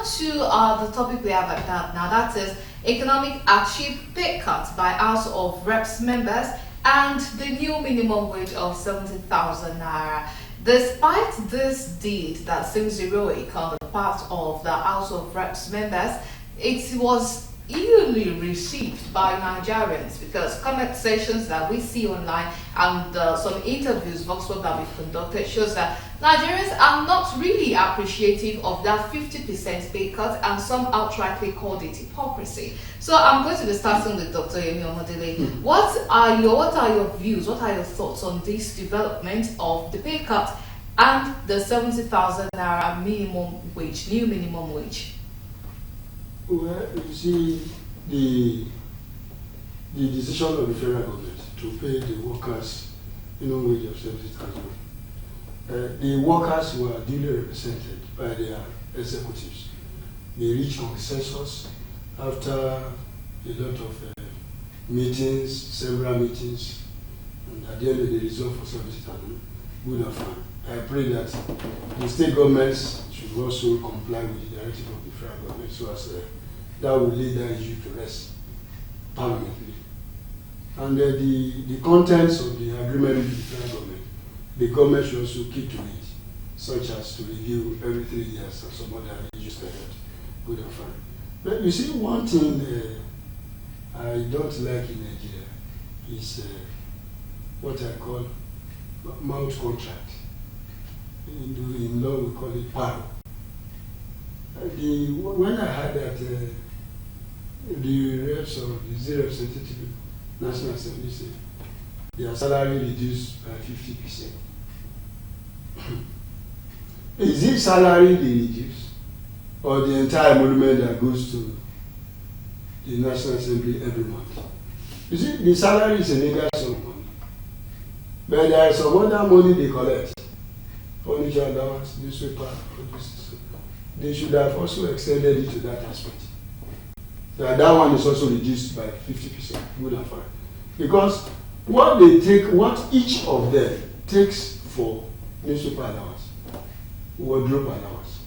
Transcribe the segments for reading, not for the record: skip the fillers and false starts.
to the topic we have at that now, that is economic hardship, pay cuts by House of Reps members, and the new minimum wage of 70,000 naira. Despite this deed that seems heroic on the part of the House of Reps members, it was eagerly received by Nigerians because comment sections that we see online and some interviews Vox Pop that we've conducted shows that Nigerians are not really appreciative of that 50% pay cut, and some outrightly called it hypocrisy. So I'm going to be starting with Dr. Yemi Omodele. What are your views, what are your thoughts on this development of the pay cut and the 70,000 naira minimum wage, new minimum wage? Well, you see, the decision of the federal government to pay the workers minimum wage of 70,000, the workers were duly represented by their executives. They reached consensus after a lot of meetings, several meetings, and at the end of the result for 70,000, good and fine. I pray that the state governments should also comply with the directive of the federal government so as that will lay that issue to rest permanently. And the contents of the agreement with the federal government should also keep to it, such as to review every 3 years and some other issues like that. Good and fine. But you see, one thing I don't like in Nigeria is what I call mouth contract. In law, we call it paro. When I heard that the reps of the representative National Assembly said their salary reduced by 50%. Is it salary they reduce, or the entire emolument that goes to the National Assembly every month? You see, the salary is a legal sum of money, but there is some other money they collect. Furniture allowance, newspaper, they should have also extended it to that aspect. That one is also reduced by 50%, good and fine. Because what each of them takes for newspaper allowance, wardrobe allowance,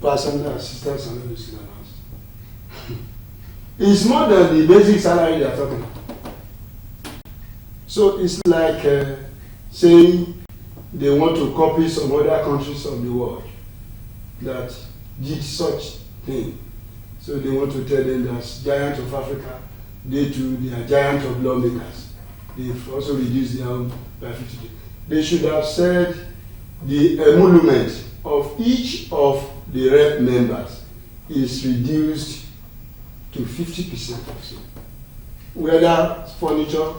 personal assistance and medicine allowance, is more than the basic salary they are talking about. So it's like saying they want to copy some other countries of the world that did such thing. So they want to tell them that giant of Africa, they too, they are giant of lawmakers. They've also reduced their own by 50%. They should have said the emolument of each of the rep members is reduced to 50% also. Whether furniture,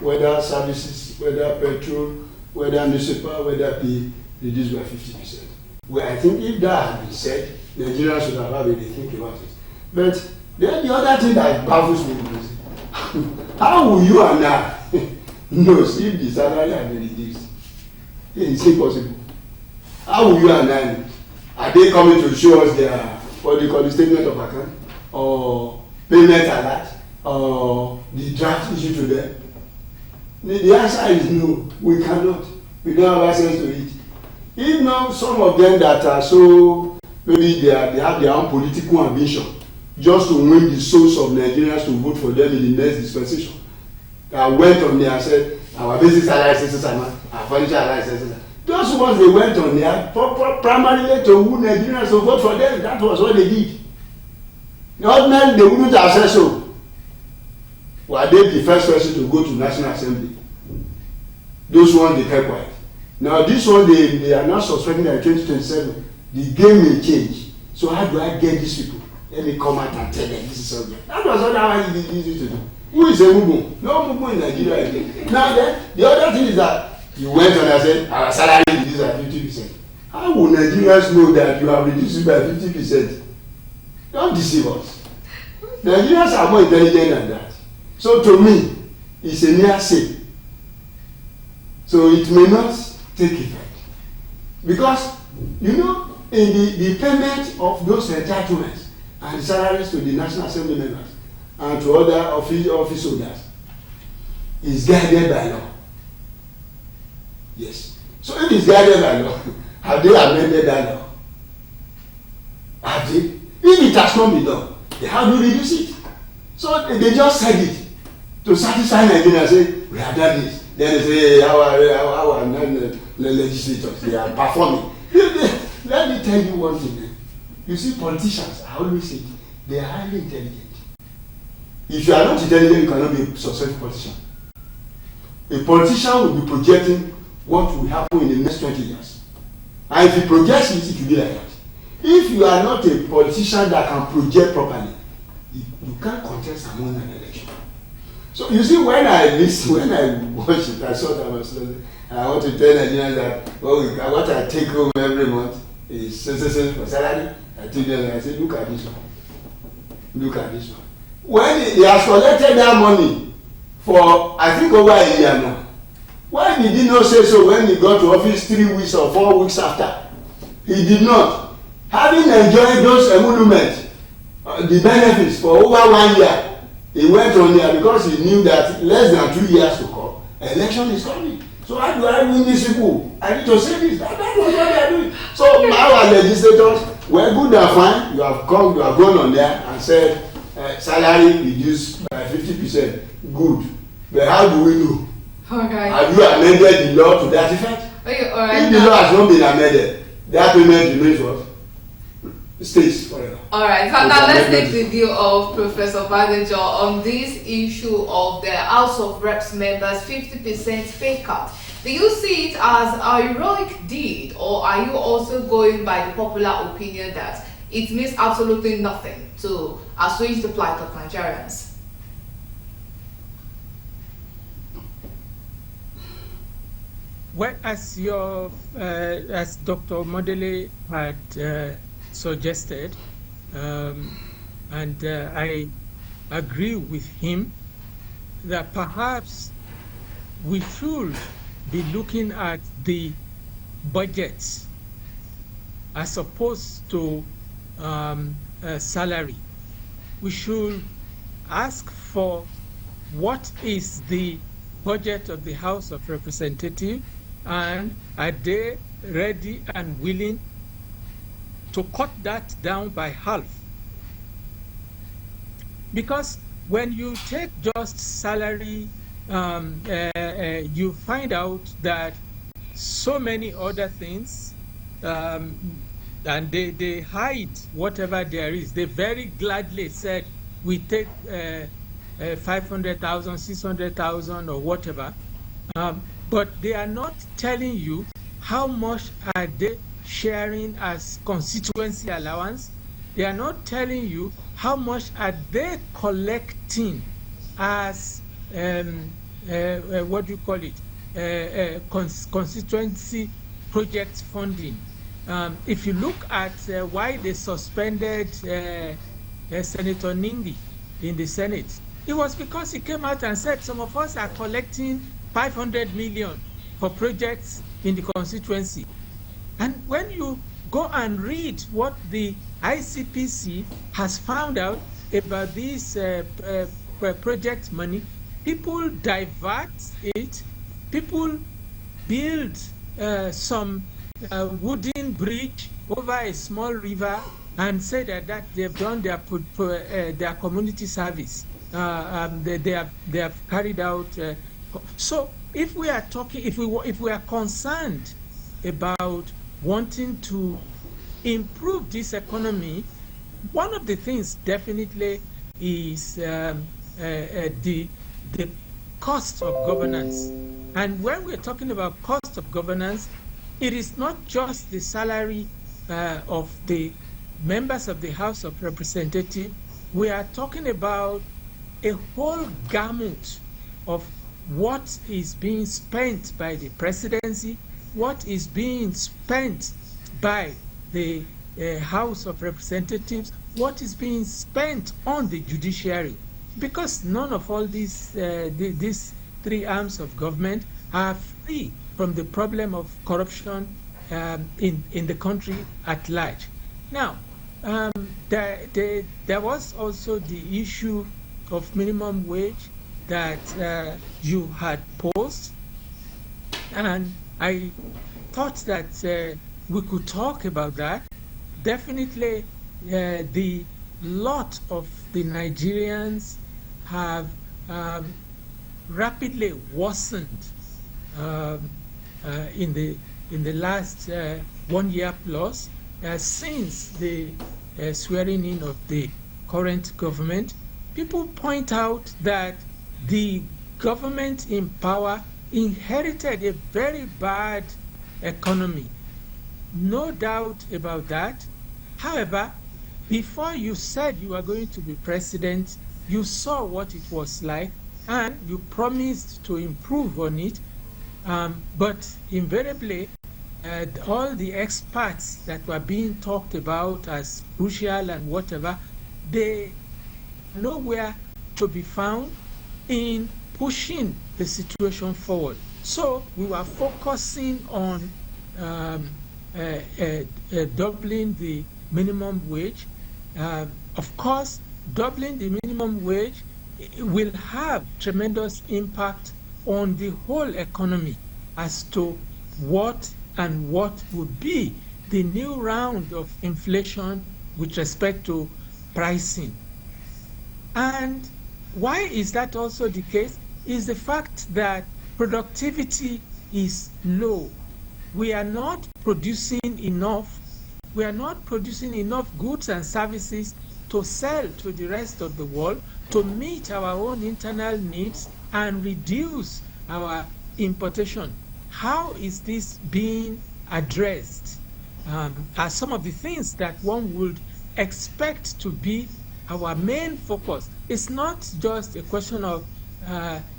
whether services, whether petrol, whether newspaper, whether pay reduced by 50%. Well, I think if that had been said, Nigerians should have had a think about it. But then the other thing that baffles me is how will you and I know if the salary has been reduced? It's impossible. How will you and I know? Are they coming to show us their what they call the statement of account, or payment alert, or the draft issued to them? The answer is no, we cannot. We don't have access to it. If now some of them that are so, maybe they have their own political ambition, just to win the souls of Nigerians to vote for them in the next dispensation, went on there and said, our basic salary is this amount, our furniture salary is this. Those ones they went on there primarily to win Nigerians to vote for them. That was what they did. The ordinary, they wouldn't have said so. Were they the first person to go to National Assembly? Those ones they kept quiet. Now this one they are now suspecting that in 2027 the game may change. So how do I get these people? Let me come out and tell them this is subject. That was what I wanted to do. Who is a Mugu? No Mugu in Nigeria again. Now then, the other thing is that you went on and said our salary reduced by 50%. How will Nigerians know that you have reduced it by 50%? Don't deceive us. Nigerians are more intelligent than that. So to me, it's a near say. So it may not take effect. Because, you know, in the payment of those entitlements and salaries to the National Assembly members and to other office holders is guided by law. Yes. So if it's guided by law, have they amended that law? Have they? If it has not been done, then how do you reduce it? So they just said it to satisfy Nigeria, say we have done this. Then they say our legislators, they are performing. Let me tell you one thing. You see, politicians, I always say, they are highly intelligent. If you are not intelligent, you cannot be a successful politician. A politician will be projecting what will happen in the next 20 years. And if he projects it, it will be like that. If you are not a politician that can project properly, you can't contest among an election. So you see, when I watched it, I saw that I want to tell Nigerians that what I take home every month is for salary. I told them, I said, look at this one. Look at this one. When he has collected that money for, I think, over a year now, why did he not say so when he got to office 3 weeks or 4 weeks after? He did not. Having enjoyed those emoluments, the benefits for over 1 year, he went on there because he knew that less than 2 years to come, election is coming. So how do I win this people? I need to say this. That was what they are doing. So our legislators were good and fine. You have gone on there and said salary reduced by 50%. Good. But how do we know? Okay. Have you amended the law to that effect? Okay, all right. If the law has not been amended, that payment remains what? Stays forever. All right. Now let's take the view of Professor Badejo on this issue of the House of Reps members 50% pay cut. Do you see it as a heroic deed, or are you also going by the popular opinion that it means absolutely nothing to assuage the plight of Nigerians? Well, as Dr. Modele had suggested, and I agree with him that perhaps we should be looking at the budgets as opposed to salary. We should ask for what is the budget of the House of Representatives, and are they ready and willing to cut that down by half? Because when you take just salary, you find out that so many other things, and they hide whatever there is. They very gladly said, we take 500,000, 600,000 or whatever, but they are not telling you how much are they sharing as constituency allowance. They are not telling you how much are they collecting as what do you call it, constituency project funding. If you look at why they suspended Senator Nindi in the Senate, it was because he came out and said some of us are collecting 500 million for projects in the constituency. And when you go and read what the ICPC has found out about this project money, people divert it, people build some wooden bridge over a small river and say that they've done their community service. They have carried out. So if we are talking, if we are concerned about wanting to improve this economy, one of the things definitely is the cost of governance. And when we're talking about cost of governance, it is not just the salary of the members of the House of Representatives. We are talking about a whole gamut of what is being spent by the presidency, what is being spent by the House of Representatives, what is being spent on the judiciary, because none of all these three arms of government are free from the problem of corruption in the country at large. Now, there was also the issue of minimum wage that you had posed, and I thought that we could talk about that. Definitely, the lot of the Nigerians have rapidly worsened in the last 1 year plus since the swearing in of the current government. People point out that the government in power inherited a very bad economy. No doubt about that. However, before you said you were going to be president, you saw what it was like and you promised to improve on it. But invariably, all the experts that were being talked about as crucial and whatever, they are nowhere to be found in pushing the situation forward. So we were focusing on doubling the minimum wage. Of course, doubling the minimum wage will have tremendous impact on the whole economy as to what would be the new round of inflation with respect to pricing. And why is that also the case? Is the fact that productivity is low. We are not producing enough. We are not producing enough goods and services to sell to the rest of the world, to meet our own internal needs and reduce our importation. How is this being addressed? Are some of the things that one would expect to be our main focus. It's not just a question of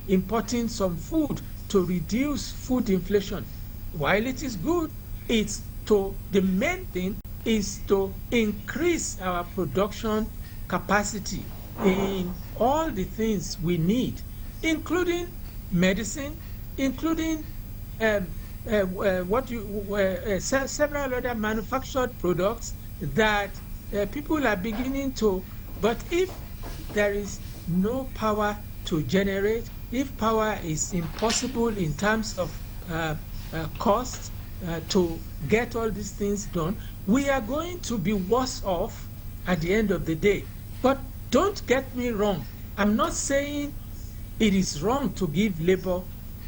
importing some food to reduce food inflation. While it is good, the main thing is to increase our production capacity in all the things we need, including medicine, including several other manufactured products that people are beginning to. But if there is no power to generate, if power is impossible in terms of cost to get all these things done, we are going to be worse off at the end of the day. But don't get me wrong. I'm not saying it is wrong to give labor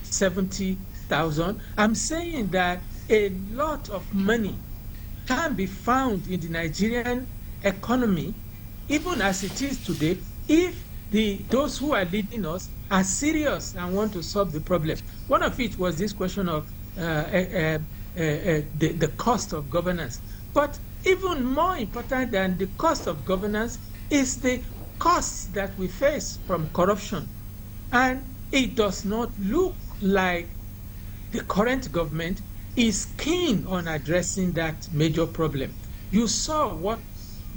70,000. I'm saying that a lot of money can be found in the Nigerian economy, even as it is today, if those who are leading us are serious and want to solve the problem. One of it was this question of the cost of governance. But even more important than the cost of governance is the costs that we face from corruption. And it does not look like the current government is keen on addressing that major problem. You saw what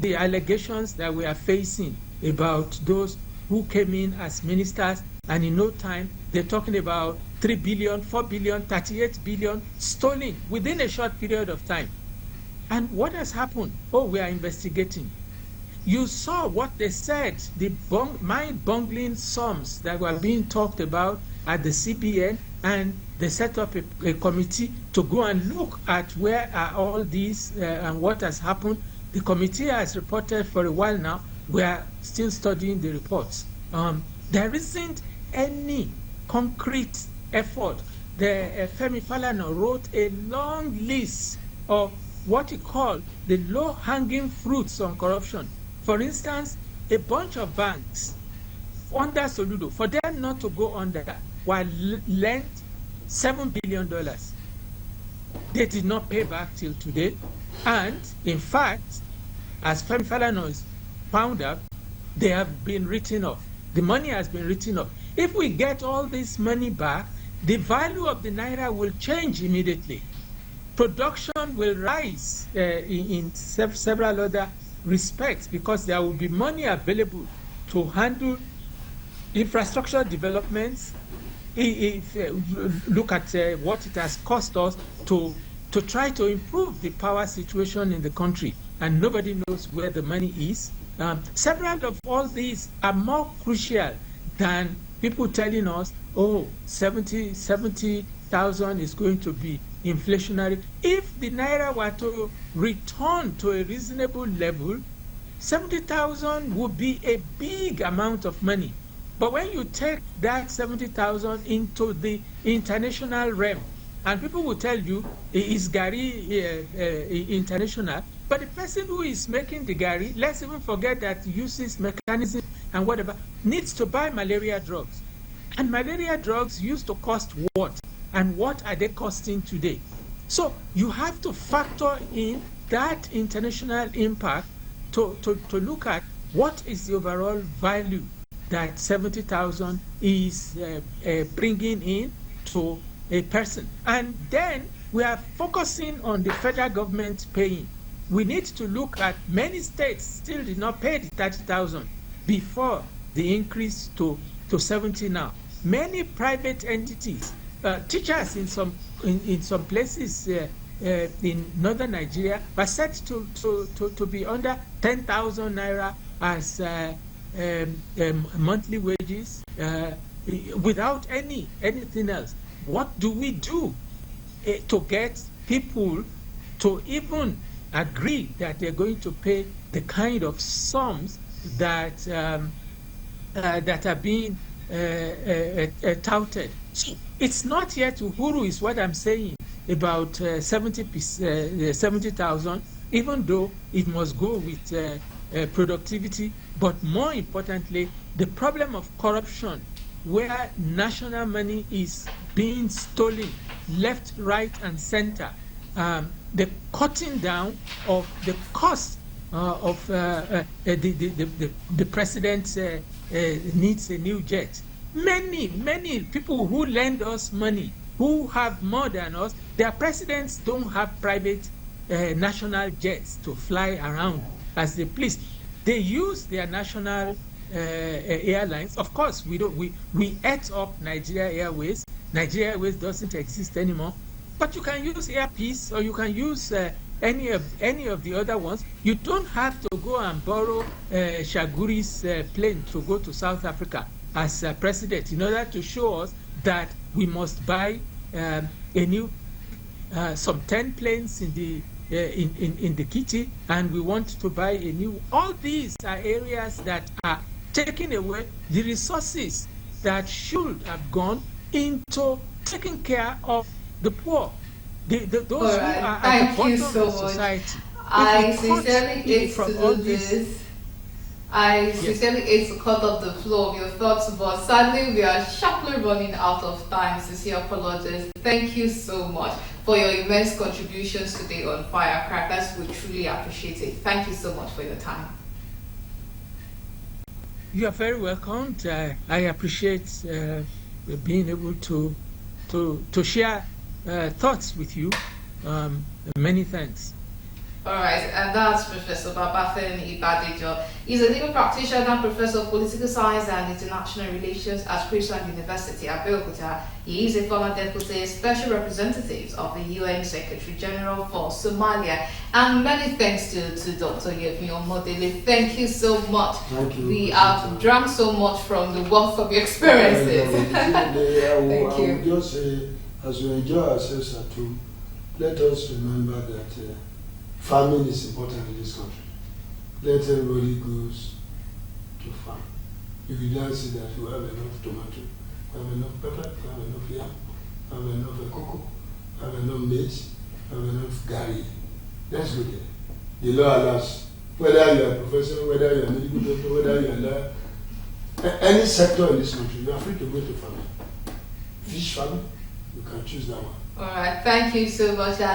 the allegations that we are facing about those who came in as ministers, and in no time they're talking about 3 billion, 4 billion, 38 billion stolen within a short period of time. And what has happened? Oh, we are investigating. You saw what they said, the mind-boggling sums that were being talked about at the CBN, and they set up a committee to go and look at where are all these and what has happened. The committee has reported for a while now. We are still studying the reports. There isn't any concrete effort. Femi Falana wrote a long list of what he called the low-hanging fruits on corruption. For instance, a bunch of banks under Soludo, for them not to go under, were lent $7 billion. They did not pay back till today. And in fact, as Femi Falana found out, they have been written off. The money has been written off. If we get all this money back, the value of the naira will change immediately. Production will rise in several other respects, because there will be money available to handle infrastructure developments. Look at what it has cost us to try to improve the power situation in the country, and nobody knows where the money is. Several of all these are more crucial than people telling us, oh, 70,000 is going to be inflationary. If the naira were to return to a reasonable level, 70,000 would be a big amount of money. But when you take that 70,000 into the international realm, and people will tell you, is Gary international? But the person who is making the Gary, let's even forget that uses mechanism and whatever, needs to buy malaria drugs. And malaria drugs used to cost what? And what are they costing today? So you have to factor in that international impact to look at what is the overall value that 70,000 is bringing in to a person. And then we are focusing on the federal government paying. We need to look at many states still did not pay the 30,000 before the increase to 70 now. Many private entities, teachers in some places in northern Nigeria are set to be under 10,000 naira as monthly wages without anything else. What do we do to get people to even agree that they're going to pay the kind of sums that that are being touted? So it's not yet Uhuru is what I'm saying about 70,000, even though it must go with productivity. But more importantly, the problem of corruption, where national money is being stolen left, right, and center, the cutting down of the cost of the president needs a new jet. Many people who lend us money, who have more than us, their presidents don't have private national jets to fly around as they please. They use their national airlines. Of course, we ate up Nigeria Airways. Nigeria Airways doesn't exist anymore. But you can use Air Peace, or you can use any of the other ones. You don't have to go and borrow Shaguri's plane to go to South Africa as president in order to show us that we must buy a new some 10 planes in the kitty, and we want to buy a new. All these are areas that are taking away the resources that should have gone into taking care of the poor, those who are at the bottom of society. I sincerely hate to do this. I sincerely hate to cut off the flow of your thoughts, but sadly we are sharply running out of time. Sincere apologies. Thank you so much for your immense contributions today on Firecrackers. We truly appreciate it. Thank you so much for your time. You are very welcome. I appreciate being able to share thoughts with you. Many thanks. Alright, and that's Professor Babafemi Ibadejo. He's a legal practitioner and professor of political science and international relations at Queensland University, Abeokuta. He is a former deputy special representative of the UN Secretary General for Somalia. And many thanks to Dr. Yemi Omodele. Thank you so much. Thank you. We have drank so much from the wealth of your experiences. Thank you. I will just say, as we enjoy ourselves at home, let us remember that farming is important in this country. Let everybody goes to farm. If you don't see that you have enough tomato, you have enough pepper, you have enough yam, you have enough cocoa, you have enough maize, you have enough garri. Let's go there. The law allows, whether you are a professor, whether you are a medical doctor, whether you are a lawyer, any sector in this country, you are free to go to farming. Fish farming, you can choose that one. Alright, thank you so much. And